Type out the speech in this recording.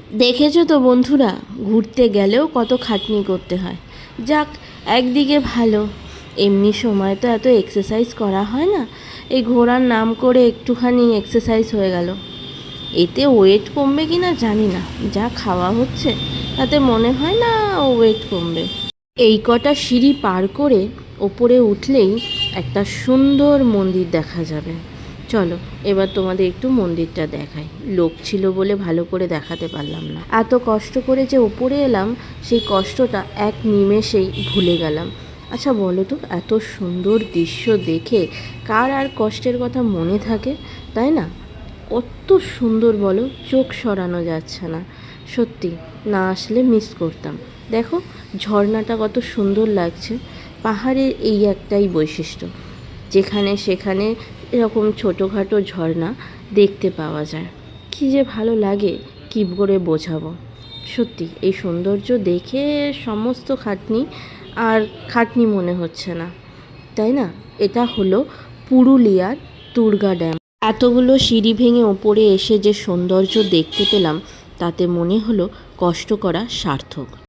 দেখেছো তো বন্ধুরা, ঘুরতে গেলেও কত খাটনি করতে হয়। যাক, একদিকে ভালো, এমনি সময় তো এত এক্সারসাইজ করা হয় না, এই ঘোরার নাম করে একটুখানি এক্সারসাইজ হয়ে গেল। এতে ওয়েট কমবে কি না জানি না, যা খাওয়া হচ্ছে তাতে মনে হয় না ওয়েট কমবে। এই কটা সিঁড়ি পার করে ওপরে উঠলেই একটা সুন্দর মন্দির দেখা যাবে। চলো এবার তোমাদের একটু মন্দিরটা দেখাই। লোক ছিল বলে ভালো করে দেখাতে পারলাম না। এত কষ্ট করে যে ওপরে এলাম, সেই কষ্টটা এক নিমেষেই ভুলে গেলাম। আচ্ছা বলো তো, এত সুন্দর দৃশ্য দেখে কার আর কষ্টের কথা মনে থাকে, তাই না? কত সুন্দর বলো, চোখ সরানো যাচ্ছে না। সত্যি না আসলে মিস করতাম। দেখো ঝর্ণাটা কত সুন্দর লাগছে। পাহাড়ের এই একটাই বৈশিষ্ট্য, যেখানে সেখানে এরকম ছোটোখাটো ঝর্ণা দেখতে পাওয়া যায়। কী যে ভালো লাগে, কী করে বোঝাবো। সত্যি এই সৌন্দর্য দেখে সমস্ত খাটনি আর খাটনি মনে হচ্ছে না, তাই না? এটা হলো পুরুলিয়ার তুর্গা ড্যাম। এতগুলো সিঁড়ি ভেঙে ওপরে এসে যে সৌন্দর্য দেখতে পেলাম, তাতে মনে হলো কষ্ট করা সার্থক।